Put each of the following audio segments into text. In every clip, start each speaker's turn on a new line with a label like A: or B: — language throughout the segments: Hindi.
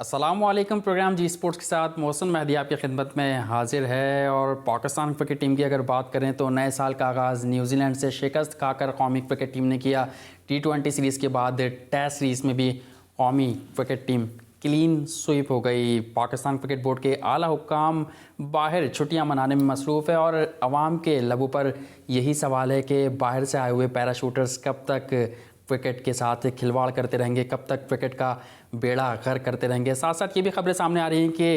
A: अस्सलामुअलैकुम। प्रोग्राम जी स्पोर्ट्स के साथ मोहसिन मेहदी आपकी खिदमत में हाजिर है। और पाकिस्तान क्रिकेट टीम की अगर बात करें तो नए साल का आगाज़ न्यूजीलैंड से शिकस्त खाकर कौमी क्रिकेट टीम ने किया। T20 सीरीज़ के बाद टेस्ट सीरीज़ में भी कौमी क्रिकेट टीम क्लीन स्वीप हो गई। पाकिस्तान क्रिकेट बोर्ड के आला हुक्काम बाहर छुट्टियां मनाने में मसरूफ़ है और अवाम के लबों पर यही सवाल है कि बाहर से आए हुए पैराशूटर्स कब तक क्रिकेट के साथ खिलवाड़ करते रहेंगे, कब तक क्रिकेट का बेड़ा गर्क करते रहेंगे। साथ साथ ये भी खबरें सामने आ रही हैं कि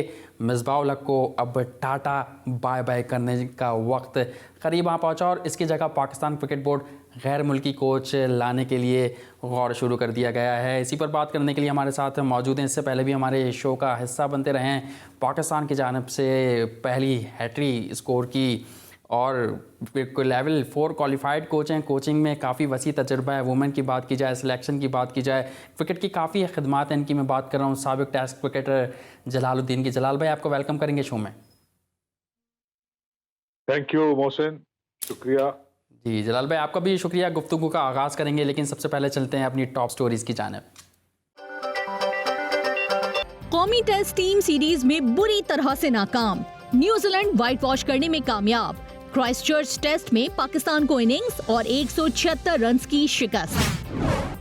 A: मिसबाह-उल हक को अब टाटा बाय बाय करने का वक्त करीब आ पहुंचा और इसकी जगह पाकिस्तान क्रिकेट बोर्ड गैर मुल्की कोच लाने के लिए गौर शुरू कर दिया गया है। इसी पर बात करने के लिए हमारे साथ मौजूद हैं, इससे पहले भी हमारे शो का हिस्सा बनते रहे हैं, पाकिस्तान की जानिब से पहली हैट्री स्कोर की और लेवल 4 क्वालिफाइड कोच हैं। कोचिंग में काफ़ी वसी तजर्बा है। वुमेन की बात की जाए, सिलेक्शन की बात की जाए, क्रिकेट की काफ़ी खिदमात हैं इनकी। मैं बात कर रहा हूँ साबिक टेस्ट क्रिकेटर जलालुद्दीन की। जलाल भाई, आपको वेलकम करेंगे शो में।
B: थैंक यू मोहसिन, शुक्रिया।
A: जी जलाल भाई, आपका भी शुक्रिया। गुफ्तगू का आगाज़ करेंगे लेकिन सबसे पहले चलते हैं अपनी टॉप स्टोरीज की जानिब।
C: कौमी टेस्ट टीम सीरीज में बुरी तरह से नाकाम, न्यूजीलैंड व्हाइट वॉश करने में कामयाब। क्राइस्टचर्च टेस्ट में पाकिस्तान को इनिंग्स और 176 रन्स की शिकस्त।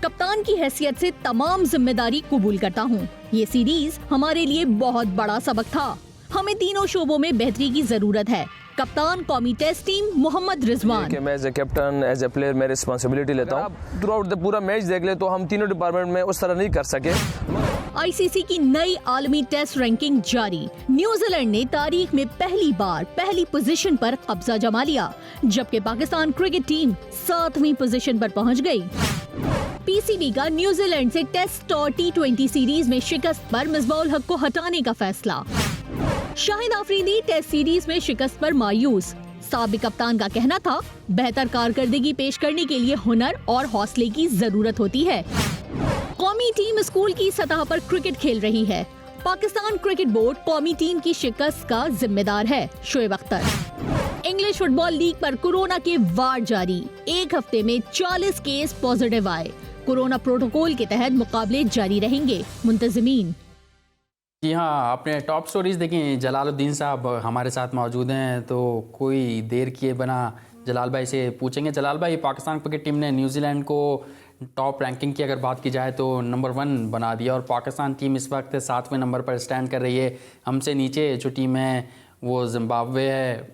C: कप्तान की हैसियत से तमाम जिम्मेदारी कबूल करता हूँ। ये सीरीज हमारे लिए बहुत बड़ा सबक था। हमें तीनों शोबों में बेहतरी की जरूरत है। कप्तान कौमी टेस्ट टीम मोहम्मद रिजवान।
D: मैं as a captain, as a player, मैं रिस्पांसिबिलिटी लेता हूँ। थ्रू आउट द पूरा मैच देख ले तो हम तीनों डिपार्टमेंट में उस तरह नहीं कर सके।
C: आईसीसी की नई आलमी टेस्ट रैंकिंग जारी। न्यूजीलैंड ने तारीख में पहली बार पहली पोजीशन पर कब्जा जमा लिया, जबकि पाकिस्तान क्रिकेट टीम 7वीं पोजीशन पर पहुंच गई। पीसीबी का न्यूजीलैंड से टेस्ट और T20 सीरीज में शिकस्त पर मिसबाह-उल हक को हटाने का फैसला। शाहिद आफरीदी टेस्ट सीरीज में शिकस्त पर मायूस। साबिक कप्तान का कहना था, बेहतर कारकर्दगी पेश करने के लिए हुनर और हौसले की जरूरत होती है। कौमी टीम स्कूल की सतह पर क्रिकेट खेल रही है। पाकिस्तान क्रिकेट बोर्ड कौमी टीम की शिकस्त का जिम्मेदार है। Shoaib Akhtar. English football league पर कोरोना के वार जारी। एक हफ्ते में 40 केस पॉजिटिव आए। कोरोना प्रोटोकॉल के तहत मुकाबले जारी रहेंगे। मुंतजिमीन।
A: जी हाँ, आपने टॉप स्टोरीज देखी। जलालुद्दीन साहब हमारे साथ मौजूद हैं, तो कोई देर किए बिना जलाल भाई से पूछेंगे। जलाल भाई, पाकिस्तान क्रिकेट टीम ने न्यूजीलैंड को टॉप रैंकिंग की अगर बात की जाए तो नंबर 1 बना दिया और पाकिस्तान टीम इस वक्त 7वें नंबर पर स्टैंड कर रही है। हमसे नीचे जो टीम है वो जिम्बाब्वे है,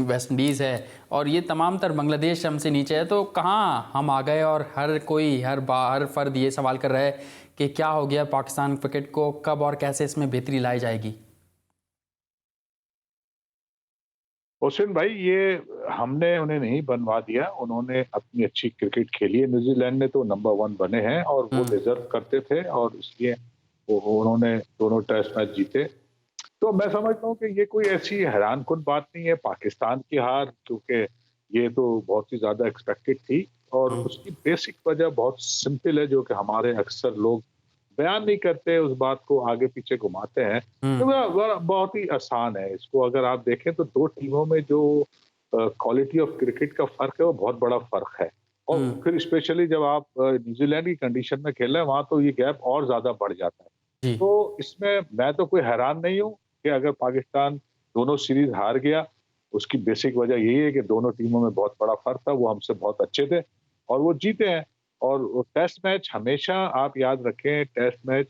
A: वेस्ट इंडीज़ है और ये तमाम तर बांग्लादेश हमसे नीचे है। तो कहाँ हम आ गए? और हर कोई हर फर्द ये सवाल कर रहा है कि क्या हो गया पाकिस्तान क्रिकेट को, कब और कैसे इसमें बेहतरी लाई जाएगी?
B: हुसैन भाई, ये हमने उन्हें नहीं बनवा दिया, उन्होंने अपनी अच्छी क्रिकेट खेली है। न्यूजीलैंड ने तो नंबर 1 बने हैं और वो डिजर्व करते थे और इसलिए उन्होंने दोनों टेस्ट मैच जीते। तो मैं समझता हूँ कि ये कोई ऐसी हैरानकुन बात नहीं है पाकिस्तान की हार, क्योंकि ये तो बहुत ही ज्यादा एक्सपेक्टेड थी और उसकी बेसिक वजह बहुत सिंपल है, जो कि हमारे अक्सर लोग बयान नहीं करते, उस बात को आगे पीछे घुमाते हैं। तो बहुत ही आसान है। इसको अगर आप देखें तो दो टीमों में जो क्वालिटी ऑफ क्रिकेट का फर्क है वो बहुत बड़ा फर्क है। और फिर स्पेशली जब आप न्यूजीलैंड की कंडीशन में खेल रहे हैं वहां तो ये गैप और ज्यादा बढ़ जाता है। तो इसमें मैं तो कोई हैरान नहीं हूँ कि अगर पाकिस्तान दोनों सीरीज हार गया। उसकी बेसिक वजह यही है कि दोनों टीमों में बहुत बड़ा फर्क था, वो हमसे बहुत अच्छे थे और वो जीते हैं। और टेस्ट मैच हमेशा आप याद रखें, टेस्ट मैच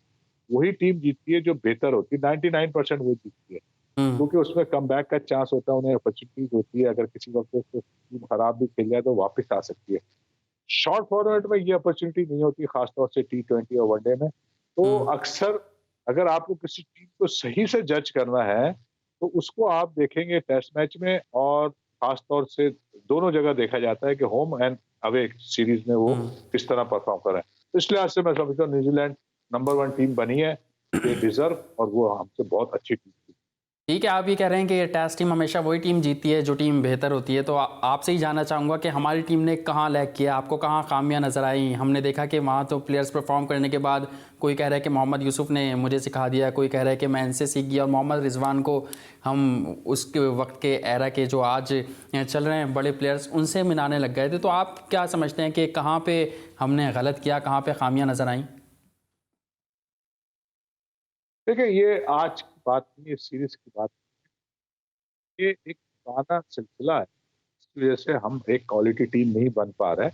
B: वही टीम जीतती है जो बेहतर होती है। 99% वो जीतती है क्योंकि उसमें कमबैक का चांस होता है, उन्हें अपॉर्चुनिटीज होती है। अगर किसी वक्त टीम खराब भी खेल जाए तो वापस आ सकती है। शॉर्ट फॉर्मेट में ये अपॉर्चुनिटी नहीं होती, खासतौर से T20 और वनडे में। तो अक्सर अगर आपको किसी टीम को सही से जज करना है तो उसको आप देखेंगे टेस्ट मैच में, और खासतौर से दोनों जगह देखा जाता है कि होम एंड अवे सीरीज में वो किस तरह परफॉर्म कर रहे हैं। तो इस लिहाज से मैं समझता हूँ न्यूजीलैंड नंबर 1 टीम बनी है, ये डिजर्व, और वो हमसे बहुत अच्छी टीम थी।
A: ठीक है, आप ये कह रहे हैं कि टेस्ट टीम हमेशा वही टीम जीतती है जो टीम बेहतर होती है। तो आपसे ही जानना चाहूँगा कि हमारी टीम ने कहाँ लैग किया, आपको कहाँ खामियां नज़र आई? हमने देखा कि वहाँ तो प्लेयर्स परफॉर्म करने के बाद कोई कह रहा है कि मोहम्मद यूसुफ ने मुझे सिखा दिया, कोई कह रहा है कि मैं इनसे सीख गया, और मोहम्मद रिजवान को हम उसके वक्त के एरा के जो आज चल रहे हैं बड़े प्लेयर्स उनसे मिलाने लग गए थे। तो आप क्या समझते हैं कि कहाँ पर हमने गलत किया, कहाँ पर खामियाँ नज़र आईं?
B: देखिए, ये आज की बात नहीं है, सीरीज की बात। ये एक पुराना सिलसिला है, इसकी वजह से हम एक क्वालिटी टीम नहीं बन पा रहे हैं।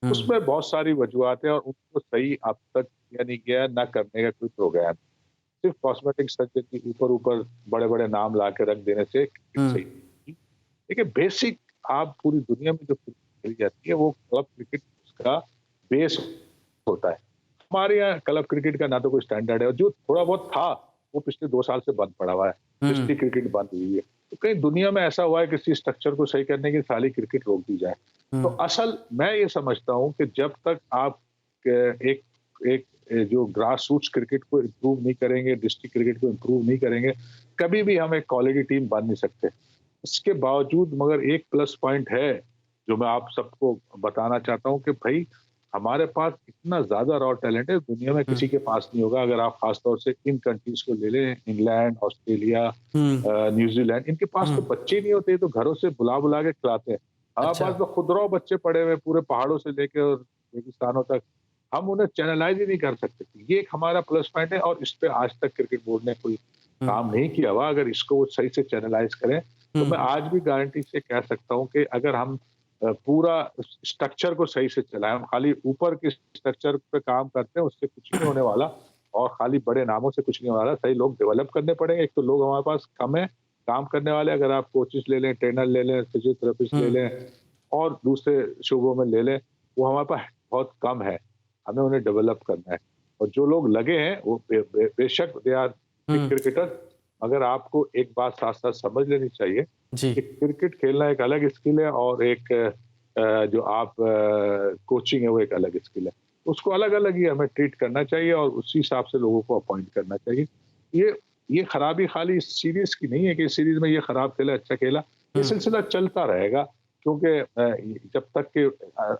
A: हम्म।
B: उसमें बहुत सारी वजूहत है और उनको सही अब तक किया नहीं गया, ना करने का कोई प्रोग्राम। सिर्फ कॉस्मेटिक सर्जरी के ऊपर ऊपर बड़े बड़े नाम ला के रख देने से क्रिकेट
A: हम्म।
B: सही नहीं। देखिए, बेसिक आप पूरी दुनिया में जो क्रिकेट खेली जाती है वो क्लब क्रिकेट उसका बेस होता है। हमारे यहाँ क्लब क्रिकेट का ना तो कोई स्टैंडर्ड है, और जो थोड़ा बहुत था वो पिछले 2 साल से बंद पड़ा हुआ है। डिस्ट्रिक्ट क्रिकेट बंद हुई है। तो कहीं दुनिया में ऐसा हुआ है किसी स्ट्रक्चर को सही करने की सारी क्रिकेट रोक दी जाए। तो असल मैं ये समझता हूँ कि जब तक आप एक एक जो ग्रास रूट्स क्रिकेट को इम्प्रूव नहीं करेंगे, डिस्ट्रिक्ट क्रिकेट को इम्प्रूव नहीं करेंगे, कभी भी हम एक क्वालिटी टीम बन नहीं सकते। इसके बावजूद मगर एक प्लस पॉइंट है जो मैं आप सबको बताना चाहता हूँ कि भाई हमारे पास इतना ज्यादा रॉ टैलेंट है, दुनिया में किसी के पास नहीं होगा। अगर आप खासतौर से इन कंट्रीज को ले लें, इंग्लैंड, ऑस्ट्रेलिया, न्यूजीलैंड, इनके पास तो बच्चे ही नहीं होते, तो घरों से बुला बुला के खिलाते हैं। हमारे
A: अच्छा।
B: पास तो खुदराव बच्चे पड़े हुए पूरे पहाड़ों से लेके और रेगिस्तानों तक, हम उन्हें चैनलाइज ही नहीं कर सकते। ये एक हमारा प्लस पॉइंट है और इस पे आज तक क्रिकेट बोर्ड ने कोई काम नहीं किया हुआ। अगर इसको वो सही से चैनलाइज करें तो मैं आज भी गारंटी से कह सकता हूँ कि अगर हम पूरा स्ट्रक्चर को सही से चलाएं, हम खाली ऊपर के स्ट्रक्चर पे काम करते हैं उससे कुछ नहीं होने वाला, और खाली बड़े नामों से कुछ नहीं होने वाला। सही लोग डेवलप करने पड़ेंगे। एक तो लोग हमारे पास कम है काम करने वाले, अगर आप कोचेस ले लें, ट्रेनर ले लें, फिजियोथेरेपिस्ट ले लें और दूसरे शुबों में ले लें, वो हमारे पास बहुत कम है। हमें उन्हें डेवलप करना है। और जो लोग लगे हैं वो बेशक दे आर क्रिकेटर, मगर आपको एक बात साथ साथ समझ लेनी चाहिए
A: जी।
B: कि क्रिकेट खेलना एक अलग स्किल है और एक जो आप कोचिंग है वो एक अलग स्किल है। उसको अलग अलग ही हमें ट्रीट करना चाहिए और उसी हिसाब से लोगों को अपॉइंट करना चाहिए। ये खराबी खाली इस सीरीज की नहीं है कि इस सीरीज में ये खराब खेला, अच्छा खेला। ये सिलसिला चलता रहेगा, क्योंकि जब तक के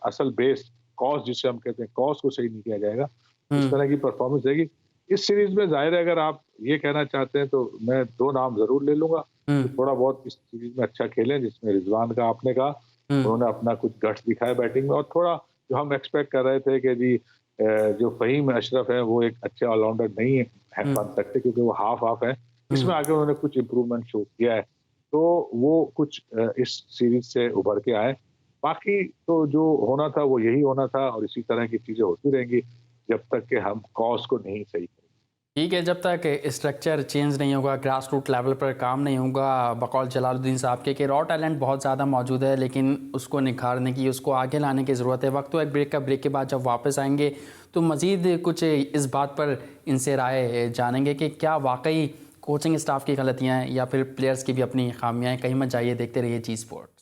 B: असल बेस कॉज जिसे हम कहते हैं कॉज को सही नहीं किया जाएगा, इस तरह की परफॉर्मेंस रहेगी। इस सीरीज में जाहिर है अगर आप ये कहना चाहते हैं तो मैं 2 नाम जरूर ले लूंगा तो थोड़ा बहुत इस सीरीज में अच्छा खेलें, जिसमें रिजवान का आपने कहा उन्होंने अपना कुछ गट्स दिखाया बैटिंग में, और थोड़ा जो हम एक्सपेक्ट कर रहे थे कि जी जो फहीम अशरफ है वो एक अच्छे ऑलराउंडर नहीं है बन सकते क्योंकि वो हाफ हाफ है, इसमें आगे उन्होंने कुछ इम्प्रूवमेंट शो किया है, तो वो कुछ इस सीरीज से उभर के आए। बाकी तो जो होना था वो यही होना था और इसी तरह की चीजें होती रहेंगी जब तक कि हम कॉज को नहीं सही करें।
A: ठीक है, जब तक स्ट्रक्चर चेंज नहीं होगा, ग्रास रूट लेवल पर काम नहीं होगा, बकौल जलालुद्दीन साहब के कि रॉ टैलेंट बहुत ज़्यादा मौजूद है लेकिन उसको निखारने की, उसको आगे लाने की ज़रूरत है। वक्त तो एक ब्रेक के बाद जब वापस आएंगे तो मज़ीद कुछ इस बात पर इनसे राय जानेंगे कि क्या वाकई कोचिंग स्टाफ की गलतियाँ हैं या फिर प्लेयर्स की भी अपनी खामियाँ हैं। कहीं मत जाइए, देखते रहिए Zee sports.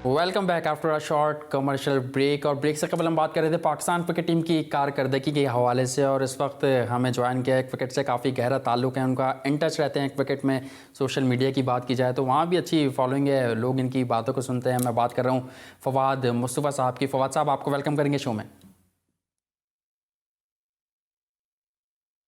A: Welcome back after a short commercial break. और ब्रेक से कबल हम बात कर रहे थे पाकिस्तान क्रिकेट टीम की कारकर्दगी के हवाले से, और इस वक्त हमें ज्वाइन किया है। क्रिकेट से काफ़ी गहरा ताल्लुक़ है उनका, इन टच रहते हैं क्रिकेट में। सोशल मीडिया की बात की जाए तो वहाँ भी अच्छी फॉलोइंग है, लोग इनकी बातों को सुनते हैं। मैं बात कर रहा हूँ फवाद मुस्तफ़ा साहब की। फवाद साहब, आपको वेलकम करेंगे शो में।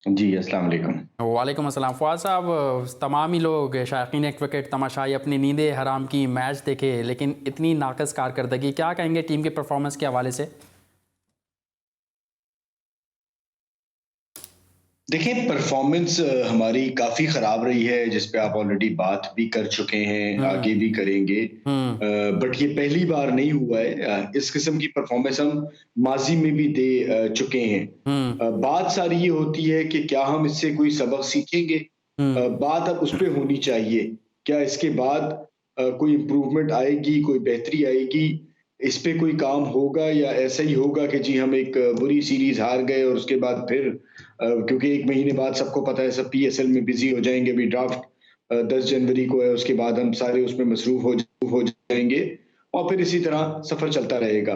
E: जी, अस्सलाम वालेकुम।
A: वालेकुम अस्सलाम। फवाद साहब, तमाम ही लोग शायकीन क्रिकेट तमाशाई अपनी नींदें हराम की, मैच देखे, लेकिन इतनी नाकस कारकर्दगी, क्या कहेंगे टीम के परफॉर्मेंस के हवाले से?
E: देखिए, परफॉर्मेंस हमारी काफ़ी ख़राब रही है, जिस पे आप ऑलरेडी बात भी कर चुके हैं, आगे भी करेंगे। बट ये पहली बार नहीं हुआ है। इस किस्म की परफॉर्मेंस हम माजी में भी दे चुके हैं। बात सारी ये होती है कि क्या हम इससे कोई सबक सीखेंगे? बात अब उस पे होनी चाहिए। क्या इसके बाद कोई इम्प्रूवमेंट आएगी, कोई बेहतरी आएगी? इस पे कोई काम होगा या ऐसा ही होगा कि जी हम एक बुरी सीरीज हार गए और उसके बाद फिर क्योंकि 1 महीने बाद सबको पता है सब पीएसएल में बिजी हो जाएंगे। अभी ड्राफ्ट 10 जनवरी को है, उसके बाद हम सारे उसमें मसरूफ हो जाएंगे और फिर इसी तरह सफर चलता रहेगा।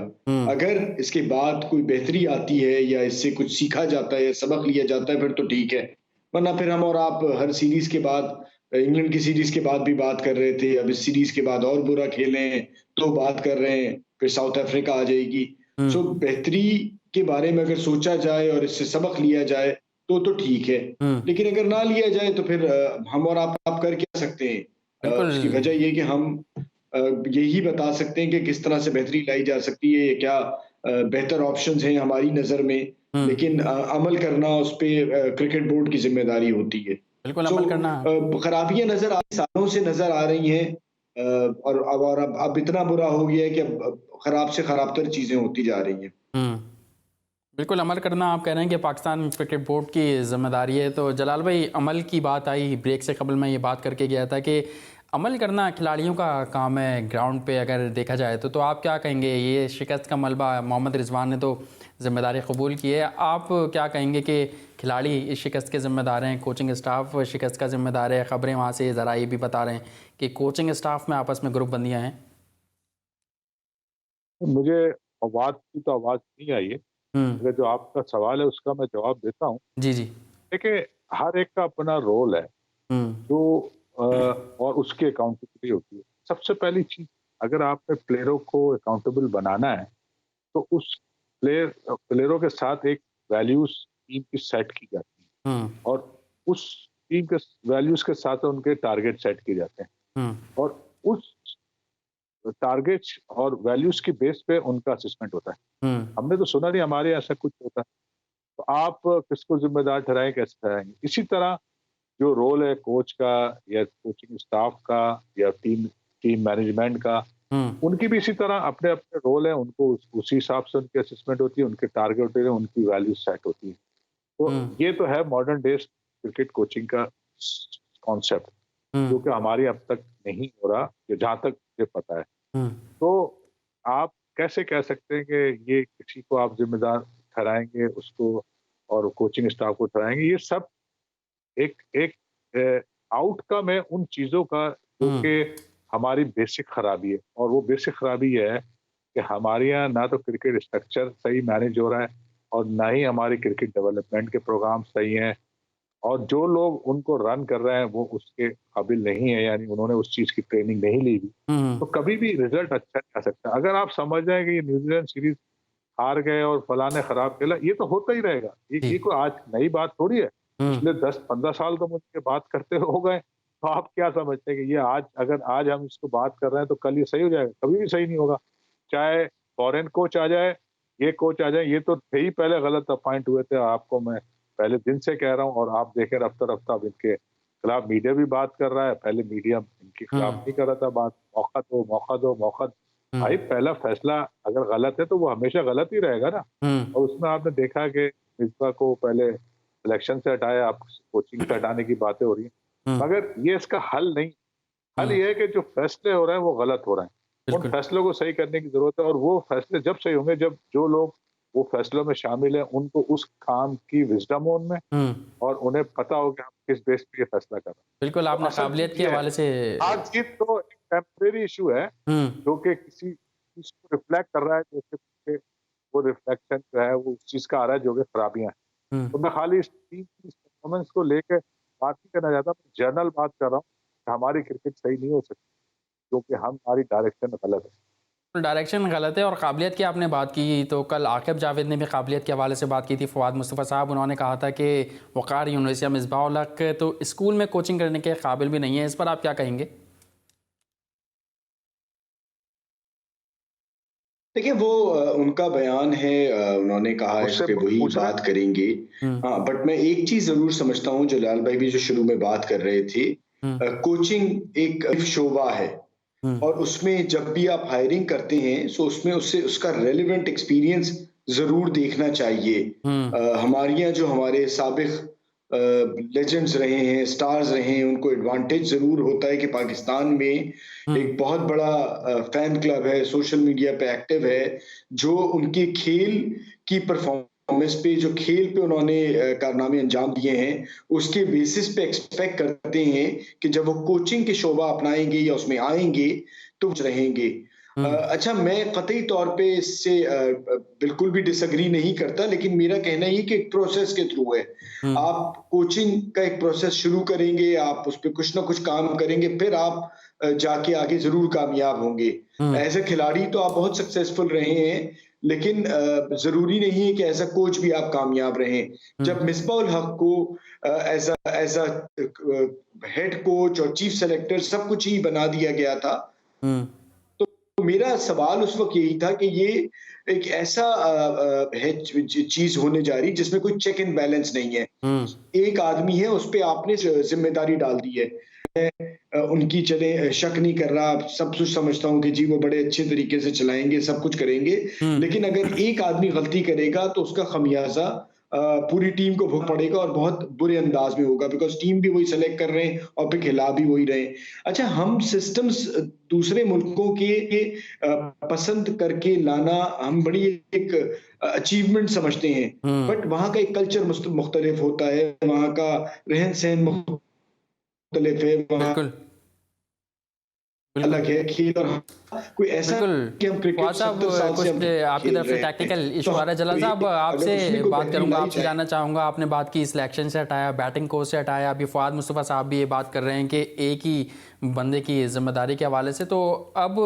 E: अगर इसके बाद कोई बेहतरी आती है या इससे कुछ सीखा जाता है या सबक लिया जाता है फिर तो ठीक है, वरना फिर हम और आप हर सीरीज के बाद, इंग्लैंड की सीरीज के बाद भी बात कर रहे थे, अब इस सीरीज के बाद और बुरा खेले तो बात कर रहे हैं, फिर साउथ अफ्रीका आ जाएगी। सो बेहतरी के बारे में अगर सोचा जाए और इससे सबक लिया जाए तो ठीक है, लेकिन अगर ना लिया जाए तो फिर हम और आप कर क्या सकते हैं? इसकी
A: बिल्कुल।
E: वजह ये कि हम यही बता सकते हैं कि किस तरह से बेहतरी लाई जा सकती है, क्या बेहतर ऑप्शंस हैं हमारी नज़र में, लेकिन अमल करना उस पे क्रिकेट बोर्ड की ज़िम्मेदारी होती है।
A: बिल्कुल
E: सो
A: अमल करना।
E: खराबियाँ सालों से नज़र आ रही हैं, और अब इतना बुरा हो गया है कि अब खराब से खराबतर चीज़ें होती जा रही हैं।
A: बिल्कुल अमल करना आप कह रहे हैं कि पाकिस्तान क्रिकेट बोर्ड की ज़िम्मेदारी है। तो जलाल भाई, अमल की बात आई, ब्रेक से कबल मैं ये बात करके गया था कि अमल करना खिलाड़ियों का काम है ग्राउंड पे अगर देखा जाए तो आप क्या कहेंगे? ये शिकस्त का मलबा, मोहम्मद रिजवान ने तो ज़िम्मेदारी कबूल की है, आप क्या कहेंगे कि खिलाड़ी इस शिकस्त के ज़िम्मेदार हैं, कोचिंग स्टाफ शिकस्त का ज़िम्मेदार है? ख़बरें वहाँ से ज़रा ये भी बता रहे हैं कि कोचिंग स्टाफ में आपस में ग्रुप बंदियाँ हैं।
B: मुझे आवाज़ की तो आवाज़ नहीं आई है। अगर जो आपका सवाल है उसका मैं जवाब देता हूँ।
A: जी जी।
B: देखिए, हर एक का अपना रोल है जो और उसकी अकाउंटेबिलिटी होती है। सबसे पहली चीज़, अगर आपने प्लेयरों को अकाउंटेबल बनाना है तो उस प्लेयरों के साथ एक वैल्यूज टीम की सेट की जाती है और उस टीम के वैल्यूज के साथ उनके टारगेट सेट किए जाते हैं और उस टारगेट्स और वैल्यूज की बेस पे उनका असेसमेंट होता है। हमने तो सुना नहीं हमारे ऐसा कुछ होता है, तो आप किसको जिम्मेदार ठहराएं, कैसे ठहराएंगे? इसी तरह जो रोल है कोच का या कोचिंग स्टाफ का या टीम मैनेजमेंट का, उनकी भी इसी तरह अपने अपने रोल है, उनको उसी हिसाब से उनकी असेसमेंट होती है, उनके टारगेट होते हैं, उनकी वैल्यू सेट होती है। तो ये तो है मॉडर्न डेज क्रिकेट कोचिंग का कॉन्सेप्ट, जो कि हमारी अब तक नहीं हो रहा, जहां तक मुझे पता है। तो आप कैसे कह सकते हैं कि ये किसी को आप जिम्मेदार ठहराएंगे उसको और कोचिंग स्टाफ को ठहराएंगे? ये सब एक एक आउटकम है उन चीजों का जो कि हमारी बेसिक खराबी है। और वो बेसिक खराबी है कि हमारे यहाँ ना तो क्रिकेट स्ट्रक्चर सही मैनेज हो रहा है और ना ही हमारी क्रिकेट डेवलपमेंट के प्रोग्राम सही हैं, और जो लोग उनको रन कर रहे हैं वो उसके काबिल नहीं है, यानी उन्होंने उस चीज की ट्रेनिंग नहीं ली हुई, तो कभी भी रिजल्ट अच्छा नहीं आ सकता। अगर आप समझ जाए कि ये न्यूजीलैंड सीरीज हार गए और फलाने खराब खेला, ये तो होता ही रहेगा। ये कोई आज नई बात थोड़ी है। पिछले 10-15 साल तो मुझे बात करते हो गए, तो आप क्या समझते हैं कि ये आज हम इसको बात कर रहे हैं तो कल ये सही हो जाएगा? कभी भी सही नहीं होगा। चाहे फॉरेन कोच आ जाए, ये कोच आ जाए, ये तो थे ही पहले गलत अपॉइंट हुए थे, आपको मैं पहले दिन से कह रहा हूँ। और आप देखें रफ्ता रफ्ता अब इनके खिलाफ मीडिया भी बात कर रहा है, पहले मीडिया इनके खिलाफ नहीं कर रहा था बात। मौका दो मौका दो मौका दो। भाई, पहला फैसला अगर गलत है तो वो हमेशा गलत ही रहेगा ना। और उसमें आपने देखा कि मिसबा को पहले सिलेक्शन से हटाया, आप कोचिंग से हटाने की बातें हो रही हैं, मगर ये इसका हल नहीं। हल ये है कि जो फैसले हो रहे हैं वो गलत हो रहे हैं, उन फैसलों को सही करने की जरूरत है। और वो फैसले जब सही होंगे जब जो लोग वो फैसलों में शामिल हैं उनको उस काम की विजडम हो उनमें, और उन्हें पता हो कि हम किस बेस पे ये फैसला कर रहे हैं।
A: बिल्कुल आपने
B: तो
A: काबिलियत के हवाले से
B: हार जीत तो एक टेम्परेरी इशू है जो कि किसी चीज को रिफ्लेक्ट कर रहा है, जो वो रिफ्लेक्शन जो है वो उस चीज का आ रहा है जो कि खराबियां हैं। तो मैं खाली इस टीम की परफॉर्मेंस को लेकर बात नहीं करना चाहता, मैं जनरल बात कर रहा हूँ कि हमारी क्रिकेट सही नहीं हो सकती क्योंकि हमारी डायरेक्शन गलत है।
A: डायरेक्शन गलत है। और काबिलियत की आपने बात की तो कल आकिब जावेद ने भी काबिलियत के हवाले से बात की थी, फवाद मुस्तफ़ा साहब, उन्होंने कहा था कि वक़ार यूनिवर्सिटी मिसबाह उल हक तो स्कूल में कोचिंग करने के काबिल भी नहीं है। इस पर आप क्या कहेंगे?
E: देखिए, वो उनका बयान है, उन्होंने कहा है इस पे वही बात करेंगे। हाँ, बट मैं एक चीज जरूर समझता हूँ, जलाल भाई भी जो शुरू में बात कर रहे थे, कोचिंग एक शोबा है और उसमें जब भी आप हायरिंग करते हैं सो उसमें उसका रेलेवेंट एक्सपीरियंस जरूर देखना चाहिए। हमारे यहाँ जो हमारे साबिक लेजेंड्स रहे हैं, स्टार्स रहे हैं, उनको एडवांटेज जरूर होता है कि पाकिस्तान में एक बहुत बड़ा फैन क्लब है, सोशल मीडिया पे एक्टिव है, जो उनके खेल की परफॉर्मेंस पे, जो खेल पे उन्होंने कारनामे अंजाम दिए हैं, उसके बेसिस पे एक्सपेक्ट करते हैं कि जब वो कोचिंग के शोबा अपनाएंगे या उसमें आएंगे तो कुछ रहेंगे। अच्छा, मैं कतई तौर पे इससे बिल्कुल भी डिसएग्री नहीं करता, लेकिन मेरा कहना ये कि एक प्रोसेस के थ्रू है। आप कोचिंग का एक प्रोसेस शुरू करेंगे, आप उस पर कुछ ना कुछ काम करेंगे, फिर आप जाके आगे जरूर कामयाब होंगे। एज ए खिलाड़ी तो आप बहुत सक्सेसफुल रहे हैं, लेकिन जरूरी नहीं है कि ऐसा कोच भी आप कामयाब रहें। जब मिसबाह उल हक को एज अ हेड कोच और चीफ सेलेक्टर सब कुछ ही बना दिया गया था, तो मेरा सवाल उस वक्त यही था कि ये एक ऐसा है चीज होने जा रही जिसमें कोई चेक एंड बैलेंस नहीं है। एक आदमी है, उस पर आपने जिम्मेदारी डाल दी है। उनकी चले शक नहीं कर रहा, सब कुछ समझता हूँ कि जी वो बड़े अच्छे तरीके से चलाएंगे, सब कुछ करेंगे, लेकिन अगर एक आदमी गलती करेगा तो उसका खमियाजा पूरी टीम को भुगतना पड़ेगा और बहुत बुरे अंदाज में होगा, बिकॉज टीम भी वही सेलेक्ट कर रहे हैं और फिर खिला भी वही रहे हैं। अच्छा, हम सिस्टम्स दूसरे मुल्कों के पसंद करके लाना हम बड़ी एक अचीवमेंट समझते हैं, बट वहाँ का एक कल्चर मुख्तलिफ होता है, वहाँ का रहन सहन मुख्तलिफ है, वहाँ अलग है खेल। और कोई ऐसा कि हम क्रिकेट
A: कुछ आपकी तरफ से टैक्टिकल इशू आ रहा है। जलाल साहब, आपसे बात करूंगा, आपसे जानना चाहूंगा, आपने बात की सिलेक्शन से हटाया, बैटिंग कोच से हटाया, अभी फवाद मुस्तफ़ा साहब भी ये बात कर रहे हैं कि एक ही बंदे की जिम्मेदारी के हवाले से, तो अब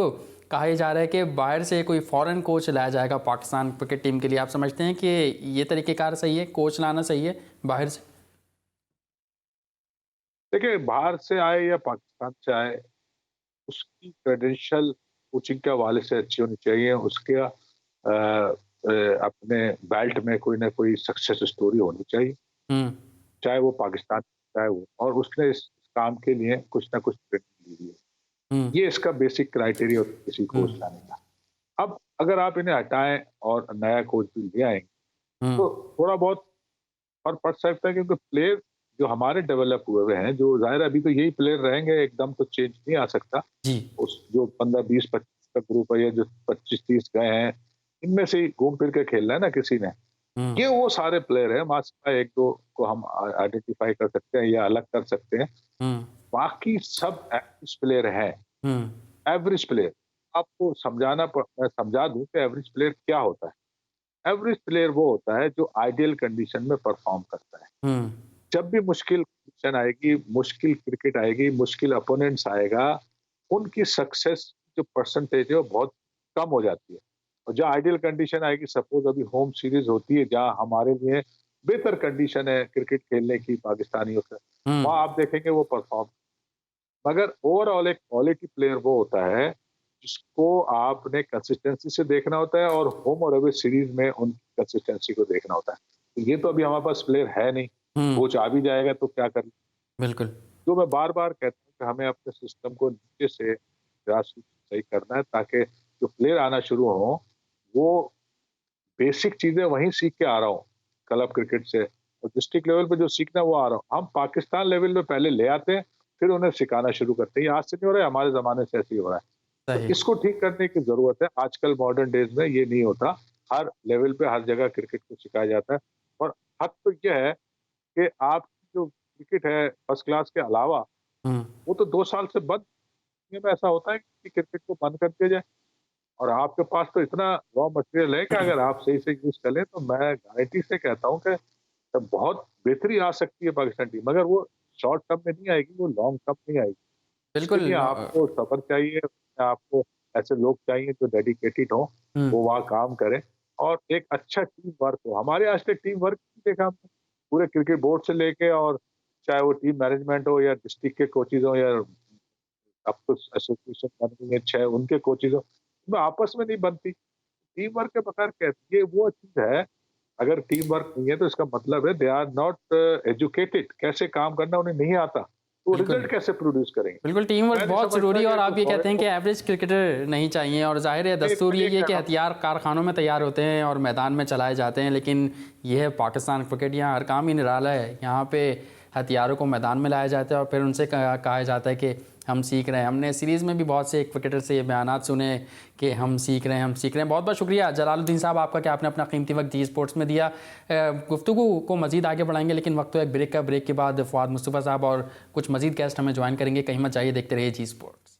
A: कहा जा रहा है कि बाहर से कोई फॉरेन कोच लाया जाएगा पाकिस्तान क्रिकेट टीम के लिए। आप समझते हैं कि ये तरीक़ेकार सही है, कोच लाना सही है बाहर से?
B: देखिए, बाहर से आए या पाकिस्तान से आए, उसकी क्रेडेंशियल कोचिंग के हवाले से अच्छी होनी चाहिए, उसके अपने बेल्ट में कोई ना कोई सक्सेस स्टोरी होनी चाहिए, चाहे वो पाकिस्तान, चाहे वो, और उसने इस काम के लिए कुछ ना कुछ ट्रेनिंग ली है। ये इसका बेसिक क्राइटेरिया होता है किसी कोच लाने का। अब अगर आप इन्हें हटाएं और नया कोच भी ले आएंगे तो थोड़ा बहुत फर्क पड़ सकता है, क्योंकि प्लेयर जो हमारे डेवलप हुए हैं, जो जाहिर अभी तो यही प्लेयर रहेंगे, एकदम तो चेंज नहीं आ सकता जी। उस जो 15, 20, 25 का ग्रुप है या जो 25, 30 गए हैं, इनमें से ही घूम फिर के खेलना है ना किसी ने। ये वो सारे प्लेयर हैं, मास्टर एक दो को हम आइडेंटिफाई कर सकते हैं या अलग कर सकते हैं, बाकी सब एवरेज प्लेयर हैं। एवरेज प्लेयर आपको मैं समझा दूं कि एवरेज प्लेयर क्या होता है। एवरेज प्लेयर वो होता है जो आइडियल कंडीशन में परफॉर्म करता है। जब भी मुश्किल कंडीशन आएगी, मुश्किल क्रिकेट आएगी, मुश्किल अपोनेंट्स आएगा, उनकी सक्सेस जो परसेंटेज है वो बहुत कम हो जाती है। और जहाँ आइडियल कंडीशन आएगी, सपोज अभी होम सीरीज होती है जहाँ हमारे लिए बेहतर कंडीशन है क्रिकेट खेलने की पाकिस्तानियों से, वहाँ आप देखेंगे वो परफॉर्म। मगर ओवरऑल एक क्वालिटी प्लेयर वो होता है जिसको आपने कंसिस्टेंसी से देखना होता है और होम और अवे सीरीज में उनकी कंसिस्टेंसी को देखना होता है। तो ये तो अभी हमारे पास प्लेयर है नहीं, कोच आ भी जाएगा तो क्या कर।
A: बिल्कुल,
B: जो मैं बार बार कहता हूँ कि हमें अपने सिस्टम को नीचे से सही करना है, ताकि जो प्लेयर आना शुरू हो वो बेसिक चीजें वहीं सीख के आ रहा हूँ क्लब क्रिकेट से, और डिस्ट्रिक्ट लेवल पे जो सीखना वो आ रहा हूँ। हम पाकिस्तान लेवल पे पहले ले आते हैं, फिर उन्हें सिखाना शुरू करते हैं। आज से नहीं हो रहा है, हमारे जमाने से ऐसे ही हो रहा है। तो इसको ठीक करने की जरूरत है। आजकल मॉडर्न डेज में ये नहीं होता, हर लेवल पे हर जगह क्रिकेट को सिखाया जाता है। और हद तो यह है कि आप जो क्रिकेट है फर्स्ट क्लास के अलावा वो तो 2 साल से बंद, में ऐसा होता है कि क्रिकेट को बंद कर दिया जाए। और आपके पास तो इतना रॉ मटेरियल है कि अगर आप सही से यूज करें तो मैं गारंटी से कहता हूँ कि बहुत बेहतरी आ सकती है पाकिस्तान टीम, मगर वो शॉर्ट टर्म में नहीं आएगी, वो लॉन्ग टर्म में आएगी।
A: बिल्कुल,
B: आपको सब्र चाहिए, आपको ऐसे लोग चाहिए जो डेडिकेटेड हो, वो वहाँ काम करें और एक अच्छा टीम वर्क हो। हमारे आज तक टीम वर्क देखा हमने पूरे क्रिकेट बोर्ड से लेके, और चाहे वो टीम मैनेजमेंट हो या डिस्ट्रिक्ट के कोचेज हो या अब तो एसोसिएशन बन गई है 6 उनके कोचेज हो, में आपस में नहीं बनती। टीम वर्क के बगैर कहती है वो चीज है। अगर टीम वर्क नहीं है तो इसका मतलब है दे आर नॉट एजुकेटेड, कैसे काम करना उन्हें नहीं आता, तो रिजल्ट कैसे प्रोड्यूस करेंगे।
A: बिल्कुल, टीम वर्क बहुत जरूरी है। और आप ये कहते हैं कि एवरेज क्रिकेटर नहीं चाहिए, और जाहिर है दस्तूर ये कि हथियार कारखानों में तैयार होते हैं और मैदान में चलाए जाते हैं, लेकिन ये है पाकिस्तान क्रिकेट, यहाँ हर काम ही निराला है। यहाँ पे हथियारों को मैदान में लाया जाता है और फिर उनसे कहा जाता है कि हम सीख रहे हैं। हमने सीरीज़ में भी बहुत से क्रिकेटर से ये बयानात सुने कि हम सीख रहे हैं। बहुत बहुत शुक्रिया जलालुद्दीन साहब आपका कि आपने अपना कीमती वक्त जी स्पोर्ट्स में दिया। गुफ्तगू को मज़ीद आगे बढ़ाएंगे, लेकिन वक्त तो एक ब्रेक का। ब्रेक के बाद फवाद मुस्तफ़ा साहब और कुछ मज़ीद गेस्ट हमें ज्वाइन करेंगे। कहीं मत जाइए, देखते रहिए जी स्पोर्ट्स।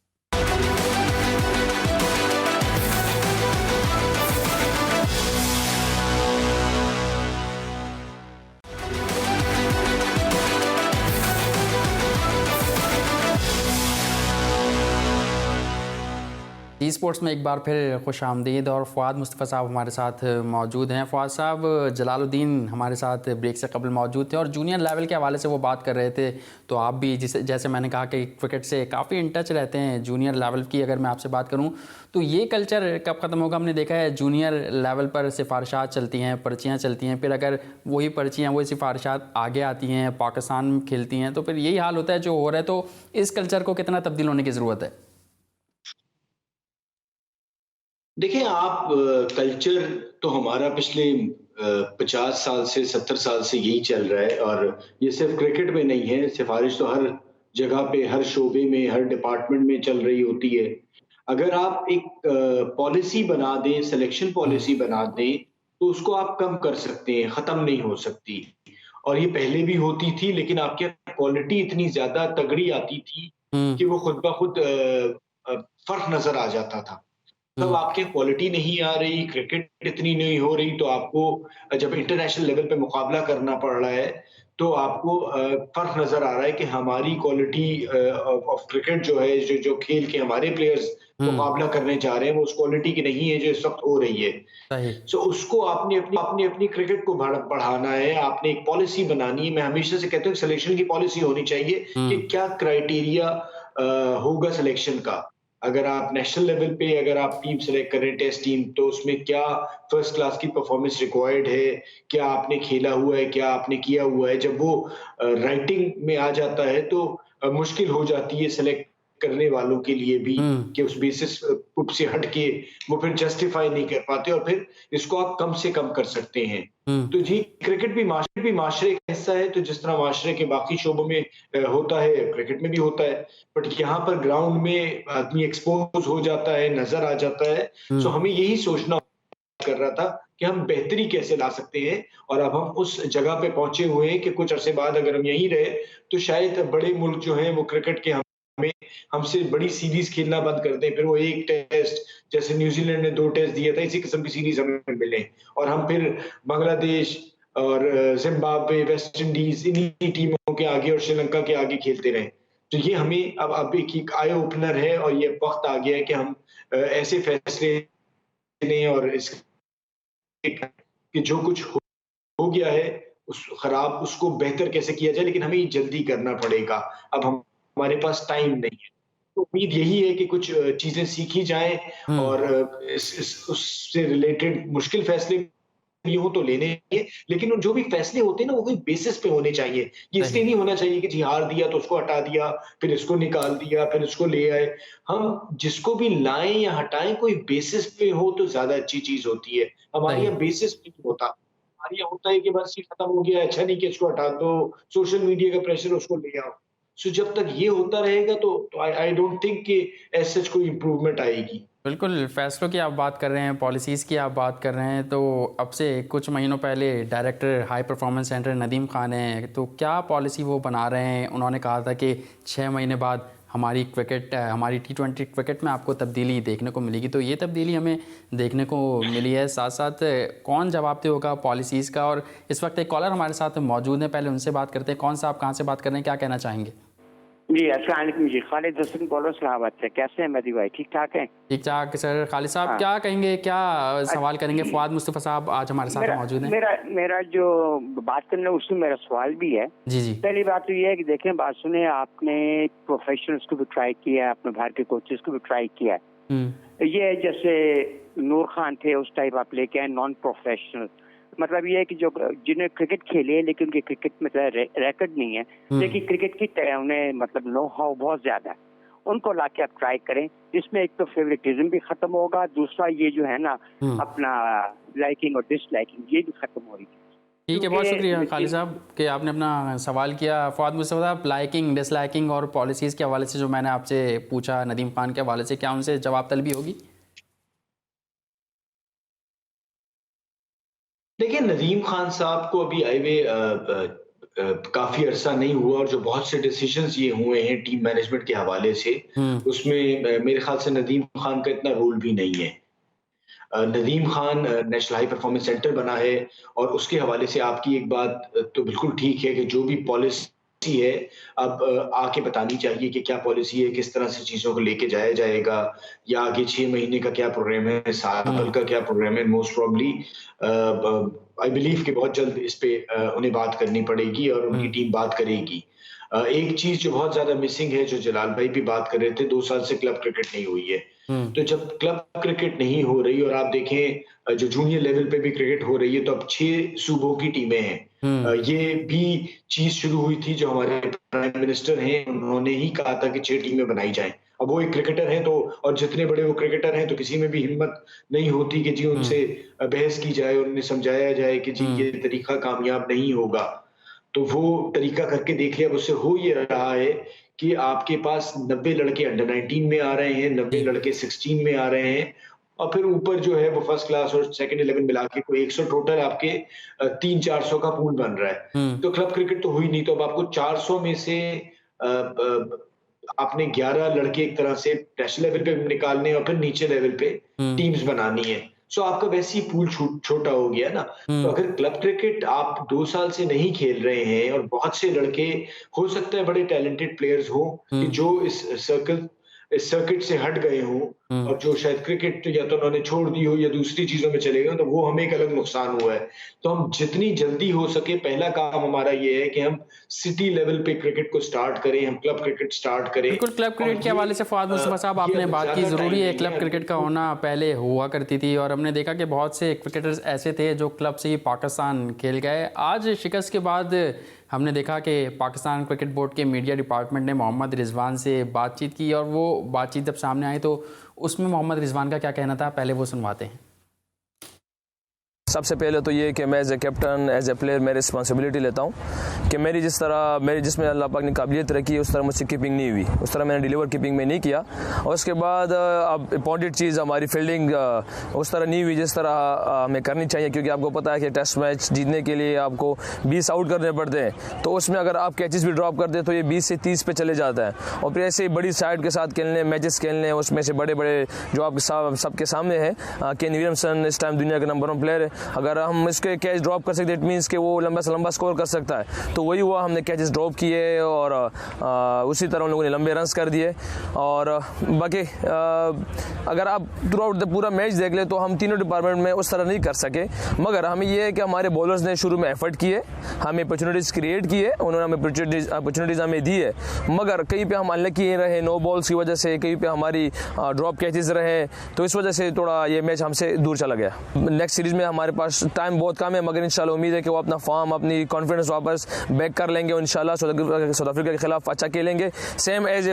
A: स्पोर्ट्स में एक बार फिर खुश आमदीद और फ़वाद मुस्तफ़ा साहब हमारे साथ मौजूद हैं। फ़वाद साहब, जलालुद्दीन हमारे साथ ब्रेक से कबल मौजूद थे और जूनियर लेवल के हवाले से वो बात कर रहे थे। तो आप भी जैसे मैंने कहा कि क्रिकेट से काफ़ी इन टच रहते हैं। जूनियर लेवल की अगर मैं आपसे बात करूं तो ये कल्चर कब ख़त्म होगा? हमने देखा है जूनियर लेवल पर सिफारिशात चलती हैं, पर्चियाँ चलती हैं, फिर अगर वही पर्चियाँ वही सिफारिशात आगे आती हैं, पाकिस्तान में खेलती हैं, तो फिर यही हाल होता है जो हो रहा है। तो इस कल्चर को कितना तब्दील होने की ज़रूरत है?
E: देखिए आप कल्चर तो हमारा पिछले 50 साल से 70 साल से यही चल रहा है, और ये सिर्फ क्रिकेट में नहीं है, सिफारिश तो हर जगह पे, हर शोबे में, हर डिपार्टमेंट में चल रही होती है। अगर आप एक पॉलिसी बना दें, सिलेक्शन पॉलिसी बना दें, तो उसको आप कम कर सकते हैं, खत्म नहीं हो सकती। और ये पहले भी होती थी, लेकिन आपके क्वालिटी इतनी ज्यादा तगड़ी आती थी कि वो खुद ब खुद फर्क नजर आ जाता था। तब आपके क्वालिटी नहीं आ रही, क्रिकेट इतनी नहीं हो रही, तो आपको जब इंटरनेशनल लेवल पे मुकाबला करना पड़ रहा है, तो आपको फर्क नजर आ रहा है कि हमारी क्वालिटी ऑफ क्रिकेट जो है, जो खेल के हमारे प्लेयर्स मुकाबला करने जा रहे हैं, वो उस क्वालिटी की नहीं है जो इस वक्त हो रही है।
A: सही।
E: सो उसको आपने अपनी क्रिकेट को बढ़ाना है, आपने एक पॉलिसी बनानी है। मैं हमेशा से कहता हूँ सिलेक्शन की पॉलिसी होनी चाहिए कि क्या क्राइटेरिया होगा सिलेक्शन का। अगर आप नेशनल लेवल पे अगर आप टीम सेलेक्ट करें, टेस्ट टीम, तो उसमें क्या फर्स्ट क्लास की परफॉर्मेंस रिक्वायर्ड है, क्या आपने खेला हुआ है, क्या आपने किया हुआ है। जब वो राइटिंग में आ जाता है तो मुश्किल हो जाती है सेलेक्ट करने वालों के लिए भी कि उस बेसिस से हट के वो फिर जस्टिफाई नहीं कर पाते, और फिर इसको आप कम से कम कर सकते हैं। तो जी, क्रिकेट भी माशरे का हिस्सा है, तो जिस तरह माशरे के बाकी शोबों में होता है, क्रिकेट में भी होता है। बट यहाँ पर ग्राउंड में आदमी एक्सपोज हो जाता है, नजर आ जाता है। सो हमें यही सोचना कर रहा था कि हम बेहतरी कैसे ला सकते हैं, और अब हम उस जगह पे पहुंचे हुए हैं कि कुछ अरसे बाद अगर हम यहीं रहे तो शायद बड़े मुल्क जो हैं वो क्रिकेट के हमसे बड़ी सीरीज खेलना बंद कर दें। फिर वो एक टेस्ट, जैसे न्यूजीलैंड ने 2 टेस्ट दिया था, इसी किस्म की सीरीज हमें मिले, और हम फिर बांग्लादेश और जिम्बाब्वे, वेस्ट इंडीज, इन्हीं टीमों के आगे और श्रीलंका के आगे खेलते रहे। तो ये हमें अब एक आई ओपनर है, और ये वक्त आ गया है कि हम ऐसे फैसले लें, और इस कि जो कुछ हो गया है उस खराब, उसको बेहतर कैसे किया जाए, लेकिन हमें जल्दी करना पड़ेगा। अब हमारे पास टाइम नहीं है। तो उम्मीद यही है कि कुछ चीजें सीखी जाएं, और उससे रिलेटेड मुश्किल फैसले भी हो तो लेने चाहिए, लेकिन जो भी फैसले होते हैं ना, वो कोई बेसिस पे होने चाहिए। ये इसलिए नहीं होना चाहिए कि जी हार दिया तो उसको हटा दिया, फिर इसको निकाल दिया, फिर इसको ले आए। हम जिसको भी लाएं या हटाएं, कोई बेसिस पे हो तो ज्यादा अच्छी चीज होती है। हमारे यहाँ बेसिस पे नहीं होता। हमारे यहाँ होता है कि बस ये खत्म हो गया, अच्छा नहीं कि इसको हटा दो, सोशल मीडिया का प्रेशर, उसको ले आओ। सो जब तक ये होता रहेगा तो आई डोंट थिंक कि ऐसे कोई इंप्रूवमेंट आएगी।
A: बिल्कुल, फैसलों की आप बात कर रहे हैं, पॉलिसीज़ की आप बात कर रहे हैं, तो अब से कुछ महीनों पहले director high performance centre Nadeem Khan हैं, तो क्या पॉलिसी वो बना रहे हैं? उन्होंने कहा था कि 6 महीने बाद हमारी T20 क्रिकेट में आपको तब्दीली देखने को मिलेगी। तो ये तब्दीली हमें देखने को मिली है। साथ साथ कौन जवाबदेह होगा पॉलिसीज़ का? और इस वक्त एक कॉलर हमारे साथ मौजूद हैं, पहले उनसे बात करते हैं। कौन सा, आप कहाँ से बात कर रहे हैं, क्या कहना चाहेंगे?
F: जी अस्सलाम वालेकुम जी, खालिद हसन बोलो इस्लामाबाद से। कैसे हैं मेहदी भाई, ठीक ठाक हैं?
A: ठीक ठाक सर। खालिद साहब क्या कहेंगे, क्या सवाल करेंगे? फ़वाद मुस्तफ़ा साहब आज हमारे साथ मौजूद हैं।
F: मेरा जो बात करना है उसमें मेरा सवाल भी है।
A: जी।
F: पहली बात तो ये है कि देखें, बात सुने, आपने प्रोफेशनल्स को भी ट्राई किया है, अपने बाहर के कोचेस को भी ट्राई किया है। ये जैसे नूर खान थे, उस टाइप आप लेके आए नॉन प्रोफेशनल। मतलब ये है कि जो जिन्हें क्रिकेट खेले है लेकिन उनके क्रिकेट में रिकॉर्ड नहीं है, लेकिन क्रिकेट की उन्हें मतलब नो हाउ बहुत ज्यादा है, उनको लाके आप ट्राई करें। इसमें एक तो फेवरेटिज्म भी खत्म होगा, दूसरा ये जो है ना अपना लाइकिंग और डिसलाइकिंग ये भी खत्म हो रही है।
A: ठीक है, बहुत शुक्रिया खालिद साहब कि आपने अपना सवाल किया। फ़वाद मुस्तफ़ा साहब, लाइकिंग डिसलाइकिंग और पॉलिसीज़ के हवाले से जो मैंने आपसे पूछा नदीम खान के हवाले से, क्या उनसे जवाब तलबी होगी?
E: देखिए, नदीम खान साहब को अभी आए हुए काफी अरसा नहीं हुआ, और जो बहुत से डिसीजंस ये हुए हैं टीम मैनेजमेंट के हवाले से, उसमें मेरे ख्याल से नदीम खान का इतना रोल भी नहीं है। Nadeem Khan national high performance centre बना है, और उसके हवाले से आपकी एक बात तो बिल्कुल ठीक है कि जो भी पॉलिसी पॉलिसी है अब आके बतानी चाहिए कि क्या पॉलिसी है, किस तरह से चीजों को लेके जाया जाएगा, या आगे 6 महीने का क्या प्रोग्राम है, साल का क्या प्रोग्राम है। मोस्ट प्रॉब्ली आई बिलीव कि बहुत जल्द इस पे उन्हें बात करनी पड़ेगी और उनकी टीम बात करेगी। एक चीज जो बहुत ज्यादा मिसिंग है, जो जलाल भाई भी बात कर रहे थे, 2 साल से क्लब क्रिकेट नहीं हुई है। तो जब क्लब क्रिकेट नहीं हो रही और आप देखें जो जूनियर लेवल पे भी क्रिकेट हो रही है, तो अब 6 सूबों की टीमें हैं। ये भी चीज शुरू हुई थी, जो हमारे प्राइम मिनिस्टर हैं उन्होंने ही कहा था कि 6 टीमें बनाई जाएं। अब वो एक क्रिकेटर हैं, तो और जितने बड़े वो क्रिकेटर हैं, तो किसी में भी हिम्मत नहीं होती कि जी उनसे बहस की जाए, उन्हें समझाया जाए कि जी ये तरीका कामयाब नहीं होगा। तो वो तरीका करके देख लिया। अब उससे हो ये रहा है कि आपके पास 90 लड़के अंडर 19 में आ रहे हैं, 90 लड़के 16 में आ रहे हैं, और फिर ऊपर जो है वो फर्स्ट क्लास और सेकंड 11 मिला के कोई 100 टोटल आपके 300-400 का पूल बन रहा है। तो क्लब क्रिकेट तो हुई नहीं, तो अब आपको 400 में से आपने 11 लड़के एक तरह से नेशनल लेवल पे निकालने और फिर नीचे लेवल पे टीम्स बनानी है। सो आपका वैसे ही पूल छोटा हो गया ना। तो अगर क्लब क्रिकेट आप 2 साल से नहीं खेल रहे हैं और बहुत से लड़के हो सकता है बड़े टैलेंटेड प्लेयर्स हो कि जो इस सर्किट से हट गए हों और जो शायद क्रिकेट या तो उन्होंने छोड़ दी हो या दूसरी चीजों में चले गए, तो वो हमें एक अलग नुकसान हुआ है। तो हम जितनी जल्दी हो सके, पहला काम हमारा ये है कि हम सिटी लेवल पे क्रिकेट को स्टार्ट करें, हम क्लब क्रिकेट स्टार्ट करें।
A: बिल्कुल, क्लब क्रिकेट के हवाले से फवाद मुस्तफा साहब आपने बात की, ज़रूरी है क्लब क्रिकेट का होना पहले हुआ करती थी, और हमने देखा कि बहुत से क्रिकेटर्स ऐसे थे जो क्लब से ही पाकिस्तान खेल गए। आज शिकस्त के बाद हमने देखा कि पाकिस्तान क्रिकेट बोर्ड के मीडिया डिपार्टमेंट ने मोहम्मद रिजवान से बातचीत की, और वो बातचीत जब सामने आई तो उसमें मोहम्मद रिजवान का क्या कहना था, पहले वो सुनवाते हैं।
D: सबसे पहले तो ये कि मैं as a captain, as a player मैं रिस्पॉन्सिबिलिटी लेता हूँ कि जिसमें अल्लाह पाक ने काबिलियत रखी है, उस तरह मुझसे कीपिंग नहीं हुई, उस तरह मैंने डिलीवर कीपिंग में नहीं किया। और उसके बाद अब इम्पॉर्टेंट चीज़ हमारी फील्डिंग उस तरह नहीं हुई जिस तरह हमें करनी चाहिए, क्योंकि आपको पता है कि टेस्ट मैच जीतने के लिए आपको 20 आउट करने पड़ते हैं। तो उसमें अगर आप कैचेस भी ड्रॉप करते हैं तो ये 20 से 30 पे चले जाता है। और फिर ऐसे ही बड़ी साइड के साथ खेलने, मैचेस खेलने, उसमें से बड़े बड़े जो आपके सबके सामने हैं, केन विलियमसन इस टाइम दुनिया के नंबर 1 प्लेयर है। अगर हम इसके कैच ड्रॉप कर सकते, इट मीन्स कि वो लंबा से लंबा स्कोर कर सकता है। तो वही हुआ, हमने कैचेस ड्रॉप किए और उसी तरह उन लोगों ने लंबे रन्स कर दिए। और बाकी अगर आप थ्रू आउट द पूरा मैच देख ले तो हम तीनों डिपार्टमेंट में उस तरह नहीं कर सके, मगर हमें ये है कि हमारे बॉलर्स ने शुरू में एफर्ट किए, हमें अपॉर्चुनिटीज़ क्रिएट किए, उन्होंने हमें अपॉर्चुनिटीज़ हमें दी है, मगर कहीं पे हम अनलकी रहे, नो बॉल्स की वजह से, कहीं पे हमारी ड्रॉप कैचेस रहे, तो इस वजह से थोड़ा ये मैच हमसे दूर चला गया। नेक्स्ट सीरीज में हमारे पास टाइम बहुत कम है, मगर इंशाल्लाह उम्मीद है कि वो अपना फॉर्म, अपनी कॉन्फिडेंस वापस बैक कर लेंगे और इंशाल्लाह साउथ अफ्रीका के खिलाफ अच्छा खेलेंगे। सेम एज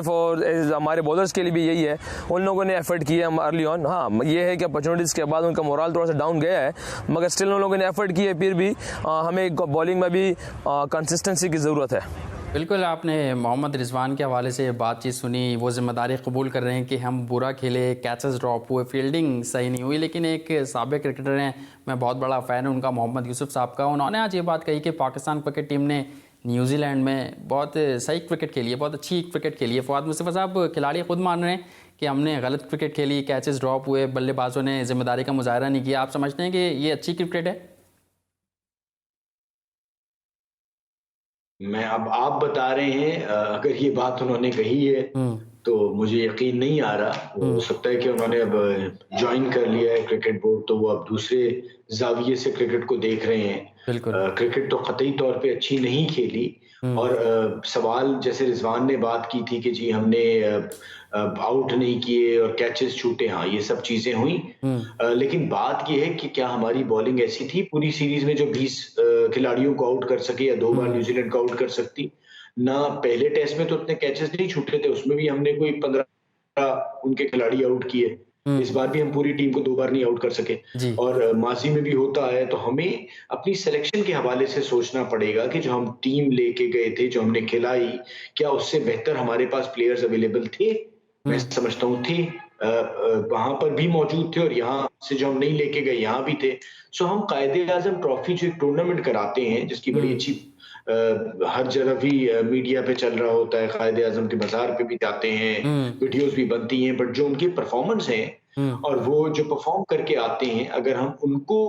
D: हमारे बॉलर्स के लिए भी यही है, उन लोगों ने एफर्ट किया हम अर्ली ऑन। हाँ, ये है कि अपॉर्चुनिटीज़ के बाद उनका मोरल थोड़ा सा डाउन गया है, मगर स्टिल उन लोगों ने एफर्ट किए, फिर भी हमें बॉलिंग में भी कंसिस्टेंसी की ज़रूरत है।
A: बिल्कुल, आपने मोहम्मद रिजवान के हवाले से बातचीत सुनी, वो जिम्मेदारी कबूल कर रहे हैं कि हम बुरा खेले, कैचेस ड्रॉप हुए, फील्डिंग सही नहीं हुई। लेकिन एक साबिक क्रिकेटर हैं, मैं बहुत बड़ा फ़ैन हूं उनका, मोहम्मद यूसुफ साहब का, उन्होंने आज ये बात कही कि पाकिस्तान क्रिकेट टीम ने न्यूजीलैंड में बहुत सही क्रिकेट खेली है, बहुत अच्छी क्रिकेट खेली है। फवाद मुस्तफा साहब, खिलाड़ी खुद मान रहे हैं कि हमने गलत क्रिकेट खेली, कैचेस ड्रॉप हुए, बल्लेबाजों ने जिम्मेदारी का मुजाहरा नहीं किया। आप समझते हैं कि ये अच्छी क्रिकेट है?
E: मैं अब आप बता रहे हैं, अगर ये बात उन्होंने कही है तो मुझे यकीन नहीं आ रहा। हो सकता है कि उन्होंने अब ज्वाइन कर लिया है क्रिकेट बोर्ड, तो वो अब दूसरे जाविये से क्रिकेट को देख रहे हैं। क्रिकेट तो कतई तौर पे अच्छी नहीं खेली। और सवाल जैसे रिजवान ने बात की थी कि जी हमने आउट नहीं किए और कैचेस छूटे, हाँ ये सब चीजें हुई, लेकिन बात ये है कि क्या हमारी बॉलिंग ऐसी थी पूरी सीरीज में जो 20 खिलाड़ियों को आउट कर सके, या 2 बार न्यूजीलैंड को आउट कर सकती ना। पहले टेस्ट में तो उतने कैचेस नहीं छूटे थे, उसमें भी हमने कोई 15 उनके खिलाड़ी आउट किए। इस बार भी हम पूरी टीम को 2 बार नहीं आउट कर सके, और माजी में भी होता है। तो हमें अपनी सिलेक्शन के हवाले से सोचना पड़ेगा कि जो हम टीम लेके गए थे, जो हमने खिलाई, क्या उससे बेहतर हमारे पास प्लेयर्स अवेलेबल थे? मैं समझता हूँ थे, वहां पर भी मौजूद थे, और यहाँ से जो हम नहीं लेके गए यहाँ भी थे। सो हम कायदे-ए-आज़म ट्रॉफी जो एक टूर्नामेंट कराते हैं, जिसकी बड़ी अच्छी हर जगह भी मीडिया पे चल रहा होता है, कायदे-ए-आज़म के बाजार पे भी जाते हैं, वीडियोस भी बनती हैं, बट जो उनके परफॉर्मेंस हैं और वो जो परफॉर्म करके आते हैं, अगर हम उनको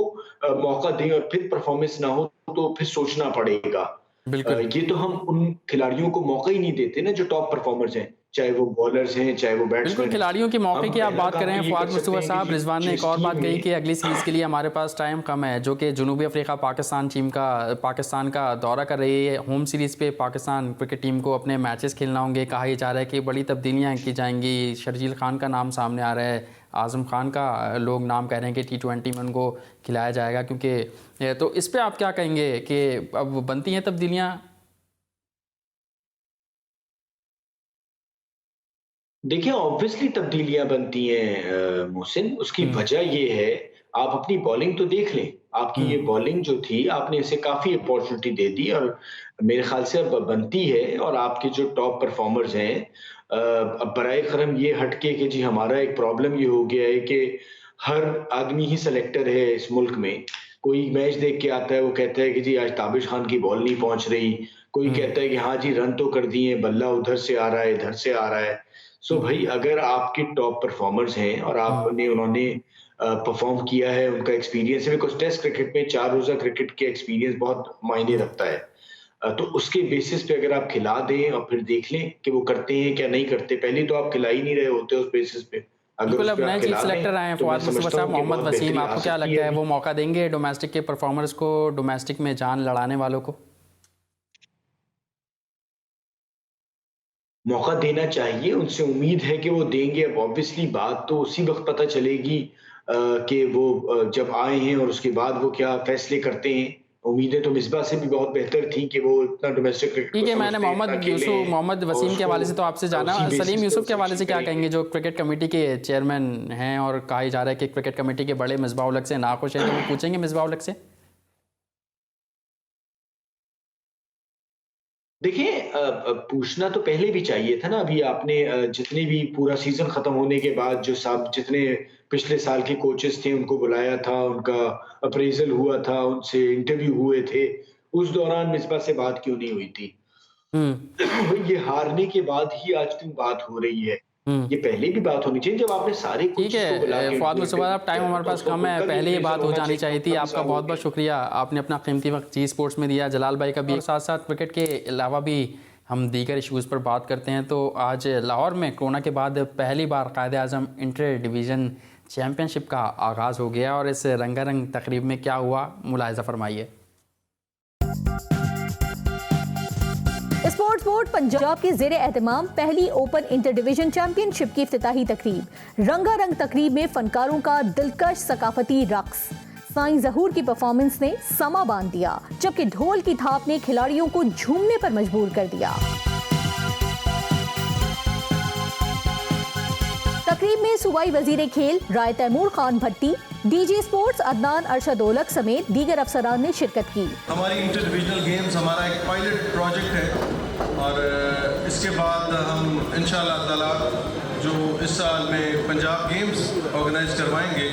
E: मौका दें और फिर परफॉर्मेंस ना हो तो फिर सोचना पड़ेगा।
A: बिल्कुल
E: ये तो हम उन खिलाड़ियों को मौका ही नहीं देते ना जो टॉप परफॉर्मर्स हैं, चाहे वो बॉलर्स हैं, चाहे वो
A: बिल्कुल
E: बैट्समैन हैं।
A: खिलाड़ियों के मौके
E: हम
A: की आप
E: पहला
A: बात
E: काम
A: कर रहे
E: तो
A: हैं
E: ये
A: फवाद
E: कर सकते
A: मुस्तफा
E: हैं
A: साहब।
E: कि
A: रिजवान ने
E: जो
A: एक और बात
E: स्कीम
A: कही
E: में
A: कि अगली सीरीज़ के लिए हमारे पास टाइम कम है, जो कि जनूबी अफ्रीका पाकिस्तान का दौरा कर रही है। होम सीरीज़ पे पाकिस्तान क्रिकेट टीम को अपने मैचेस खेलना होंगे। कहा यह जा रहा है कि बड़ी तब्दीलियाँ की जाएंगी। शर्जील खान का नाम सामने आ रहा है, आज़म खान का लोग नाम कह रहे हैं कि T20 में उनको खिलाया जाएगा, क्योंकि तो इस पर आप क्या कहेंगे कि अब बनती हैं तब्दीलियाँ?
E: देखिए ऑब्वियसली तब्दीलियां बनती हैं मोहसिन, उसकी वजह ये है, आप अपनी बॉलिंग तो देख लें। आपकी ये बॉलिंग जो थी, आपने इसे काफी अपॉर्चुनिटी दे दी और मेरे ख्याल से अब बनती है। और आपके जो टॉप परफॉर्मर्स हैं, अब बराए करम ये हटके कि जी हमारा एक प्रॉब्लम ये हो गया है कि हर आदमी ही सेलेक्टर है इस मुल्क में। कोई मैच देख के आता है, वो कहता है कि जी आज ताबिश खान की बॉल नहीं पहुंच रही। कोई कहता है कि हाँ जी रन तो कर दिए, बल्ला उधर से आ रहा है, इधर से आ रहा है। सो भाई अगर आपके टॉप परफॉर्मर्स हैं और उन्होंने परफॉर्म किया है, उनका एक्सपीरियंस है, बिकॉज टेस्ट क्रिकेट में 4 रोजा क्रिकेट के एक्सपीरियंस बहुत मायने रखता है। तो उसके बेसिस पे अगर आप खिला दें और फिर देख लें कि वो करते हैं क्या नहीं करते। पहले तो आप खिला ही नहीं रहे होते उस बेसिस पे। अगर
A: बिल्कुल
E: उस
A: अब
E: पे आप
A: नए चीफ
E: खिला
A: सेलेक्टर आए
E: दें
A: हैं
E: तो मैं
A: फवाद मुस्तफा
E: समझता
A: साहब,
E: हूँ कि
A: मोहम्मद
E: बहुत
A: वसीम,
E: बेहतरी आ
A: आपको क्या
E: सकती
A: लगता है
E: है।
A: वो मौका देंगे डोमेस्टिक के परफॉर्मर्स को, डोमेस्टिक में जान लड़ाने वालों को?
E: मौका देना चाहिए, उनसे उम्मीद है कि वो देंगे। अब ऑब्वियसली बात तो उसी वक्त पता चलेगी कि वो जब आए हैं और उसके बाद वो क्या फैसले करते हैं। उम्मीदें तो मिसबा से भी बहुत बेहतर थी कि वो इतना डोमेस्टिक क्रिकेट को
A: ठीक है, मैंने
E: समझते हैं, इतना खेले हैं
A: मोहम्मद
E: और
A: वसीम के
E: उसको
A: हवाले से तो आपसे जाना।
E: उसी
A: सलीम
E: बेसिस पे
A: यूसुफ के
E: वो
A: हवाले से
E: सिलेक्शन
A: क्या
E: करेंगे।
A: कहेंगे, जो क्रिकेट कमेटी के चेयरमैन हैं और कहा जा रहा है कि क्रिकेट कमेटी के बड़े मिसबाह उल हक से नाखुश हैं, तो वो पूछेंगे मिसबाह उल हक से?
E: देखिए पूछना तो पहले भी चाहिए था ना। अभी आपने जितने भी पूरा सीजन खत्म होने के बाद जो सब जितने पिछले साल के कोचेस थे उनको बुलाया था, उनका अप्रेजल हुआ था, उनसे इंटरव्यू हुए थे। उस दौरान मिसबा से बात क्यों नहीं हुई थी? ये हारने के बाद ही आज क्यों बात हो रही है? ये पहले भी बात होनी चाहिए जब आपने सारे
A: ठीक
E: कोचेस को बुला
A: है
E: के
A: फवाद
E: उनको
A: मुस्तफा
E: इंटरव्यू
A: साहब, टाइम
E: किया था,
A: हमारे
E: तो
A: पास
E: उसका
A: कम है,
E: खुद का भी
A: पहले ये बात
E: अप्रेजल
A: हो
E: होना
A: जानी चाहिए थी।
E: कब
A: आपका
E: ऐसा हो
A: बहुत बहुत
E: गया?
A: शुक्रिया, आपने अपना कीमती वक्त जी स्पोर्ट्स में दिया। जलाल भाई का भी, और साथ साथ क्रिकेट के अलावा भी हम दीगर इशूज़ पर बात करते हैं। तो आज लाहौर में कोरोना के बाद पहली बार कायदे आज़म इंटर डिवीज़न चैम्पियनशिप का आगाज़ हो गया, और इस रंगारंग तकरीब में क्या हुआ मुलाहिज़ा फरमाइए।
C: स्पोर्ट्स बोर्ड पंजाब के जेर एहतमाम पहली ओपन इंटर डिवीजन चैंपियनशिप की इफ्तिताही तकरीब। रंगारंग तकरीब में फनकारों का दिलकश सकाफती रक्स, साईं ज़हूर की परफॉर्मेंस ने समा बांध दिया, जबकि ढोल की थाप ने खिलाड़ियों को झूमने पर मजबूर कर दिया। तकरीब में सूबाई वजीर खेल राय तैमूर खान भट्टी, डीजी स्पोर्ट्स अदनान अरशद ओलक समेत दीगर अफसरान ने शिरकत की।
G: हमारी इंटर डिविजनल गेम्स हमारा एक पायलट प्रोजेक्ट है और इसके बाद हम इंशाअल्लाह ताला जो इस साल में पंजाब गेम्स ऑर्गेनाइज करवाएंगे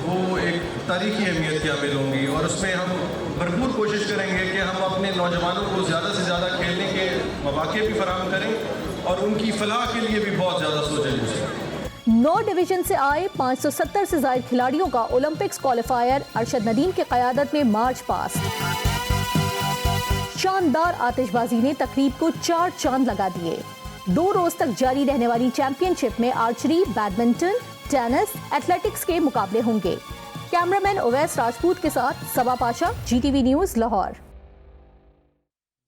G: वो एक तारीखी अहमियत की हामिल होंगी, और उसमें हम भरपूर कोशिश करेंगे कि हम अपने नौजवानों को ज़्यादा से ज़्यादा खेलने के मौके भी फराहम करें और उनकी फलाह के लिए भी बहुत ज़्यादा सोचें।
C: 9 डिवीजन से आए 570 से ज्यादा खिलाड़ियों का ओलंपिक्स क्वालिफायर अरशद नदीम की क़यादत में मार्च पास्ट। शानदार आतिशबाजी ने तकरीब को 4 चांद लगा दिए। 2 रोज तक जारी रहने वाली चैंपियनशिप में आर्चरी, बैडमिंटन, टेनिस, एथलेटिक्स के मुकाबले होंगे। कैमरामैन ओवैस राजपूत के साथ सबा पाशा, GTV न्यूज़, लाहौर।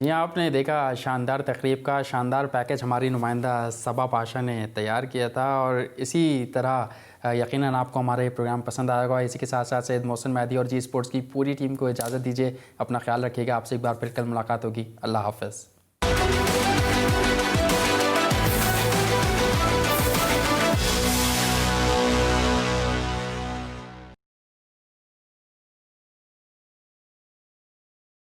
A: यहाँ आपने देखा शानदार तकरीब का शानदार पैकेज हमारी नुमाइंदा सबा पाशा ने तैयार किया था, और इसी तरह यकीनन आपको हमारे प्रोग्राम पसंद आएगा। इसी के साथ साथ सैयद मोहसिन मेहदी और जी स्पोर्ट्स की पूरी टीम को इजाज़त दीजिए। अपना ख्याल रखिएगा। आपसे एक बार फिर कल मुलाकात होगी। अल्लाह हाफ़िज़।